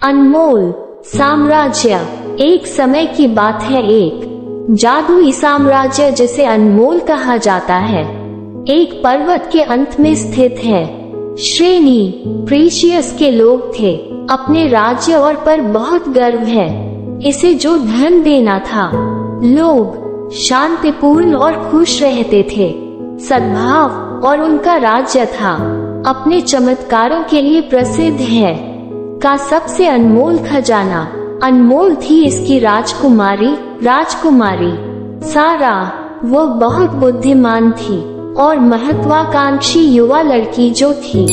अनमोल साम्राज्य। एक समय की बात है, एक जादुई साम्राज्य जिसे अनमोल कहा जाता है, एक पर्वत के अंत में स्थित है। श्रेणी प्रीशियस के लोग थे, अपने राज्य और पर बहुत गर्व है, इसे जो धन देना था। लोग शांतिपूर्ण और खुश रहते थे, सद्भाव और उनका राज्य था अपने चमत्कारों के लिए प्रसिद्ध है। का सबसे अनमोल खजाना अनमोल थी इसकी राजकुमारी सारा। वो बहुत बुद्धिमान थी और महत्वाकांक्षी युवा लड़की जो थी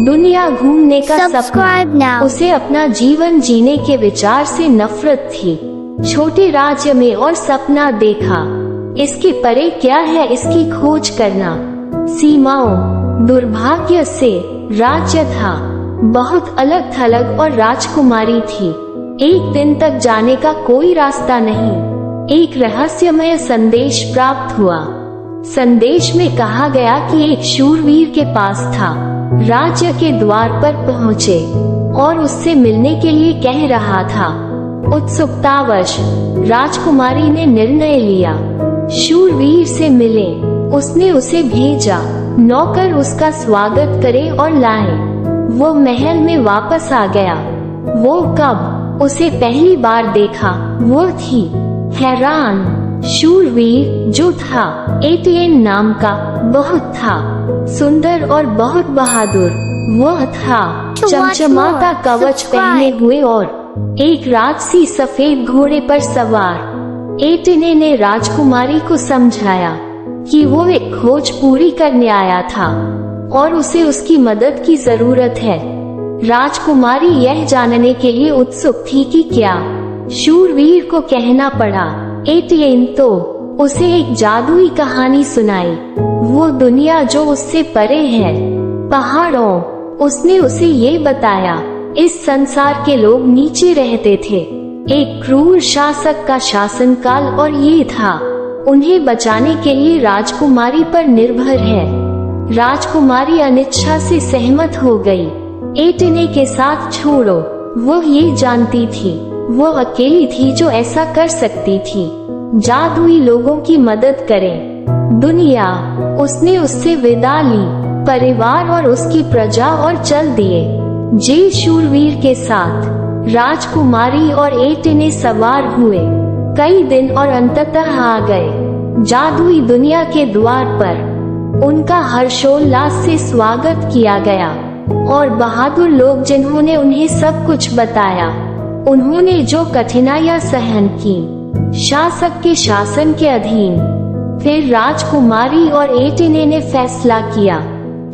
दुनिया घूमने का सपना, उसे अपना जीवन जीने के विचार से नफरत थी। छोटे राज्य में और सपना देखा, इसके परे क्या है इसकी खोज करना। सीमाओं दुर्भाग्य से राज्य था बहुत अलग थलग और राजकुमारी थी। एक दिन तक जाने का कोई रास्ता नहीं। एक रहस्यमय संदेश प्राप्त हुआ। संदेश में कहा गया कि एक शूरवीर के पास था, राज्य के द्वार पर पहुँचे और उससे मिलने के लिए कह रहा था। उत्सुकतावश राजकुमारी ने निर्णय लिया, शूरवीर से मिले। उसने उसे भेजा, नौकर उसका स्वागत करे और लाए। वो महल में वापस आ गया। वो कब उसे पहली बार देखा, वो थी हैरान। शूरवीर जो था एटियन नाम का, बहुत था सुंदर और बहुत बहादुर। वह था चमचमाता कवच पहने हुए और एक राजसी सफेद घोड़े पर सवार। एटिने ने राजकुमारी को समझाया कि वो एक खोज पूरी करने आया था और उसे उसकी मदद की जरूरत है। राजकुमारी यह जानने के लिए उत्सुक थी कि क्या शूरवीर को कहना पड़ा। एटियन तो उसे एक जादुई कहानी सुनाई, वो दुनिया जो उससे परे है, पहाड़ों। उसने उसे ये बताया, इस संसार के लोग नीचे रहते थे, एक क्रूर शासक का शासनकाल, और ये था उन्हें बचाने के लिए राजकुमारी पर निर्भर है। राजकुमारी अनिच्छा से सहमत हो गई। एटिने के साथ छोड़ो, वो ये जानती थी वो अकेली थी जो ऐसा कर सकती थी, जादुई लोगों की मदद करें। दुनिया। उसने उससे विदा ली, परिवार और उसकी प्रजा, और चल दिए जे शूरवीर के साथ। राजकुमारी और एटिने सवार हुए कई दिन और अंततः आ गए जादुई दुनिया के द्वार पर। उनका हर्षोल्लास से स्वागत किया गया और बहादुर लोग जिन्होंने उन्हें सब कुछ बताया, उन्होंने जो कठिनाइयां सहन की शासक के शासन के अधीन। फिर राजकुमारी और एटिने ने फैसला किया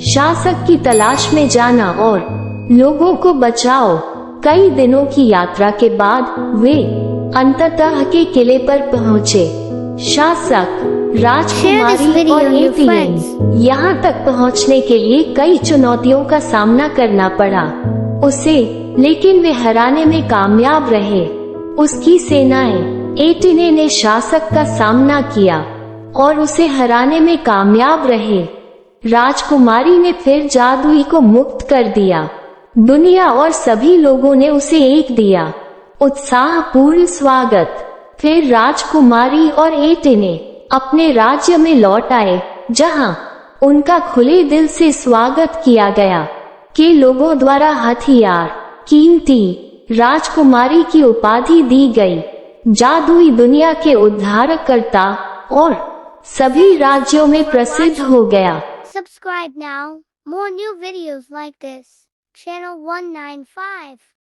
शासक की तलाश में जाना और लोगों को बचाओ। कई दिनों की यात्रा के बाद वे अंततः के किले पर पहुँचे। शासक, राजकुमारी और एटियन यहाँ तक पहुँचने के लिए कई चुनौतियों का सामना करना पड़ा उसे, लेकिन वे हराने में कामयाब रहे। उसकी सेनाएं। एटिने ने शासक का सामना किया और उसे हराने में कामयाब रहे। राजकुमारी ने फिर जादुई को मुक्त कर दिया। दुनिया और सभी लोगों ने उसे एक दिया उत्साहपूर्ण स्वागत। फिर राजकुमारी और एटिने अपने राज्य में लौट आए, जहां उनका खुले दिल से स्वागत किया गया के लोगों द्वारा हथियार, कीमती राजकुमारी की उपाधि दी गई, जादुई दुनिया के उद्धारकर्ता, और सभी राज्यों में प्रसिद्ध हो गया। Subscribe now. More new videos like this. Channel 195.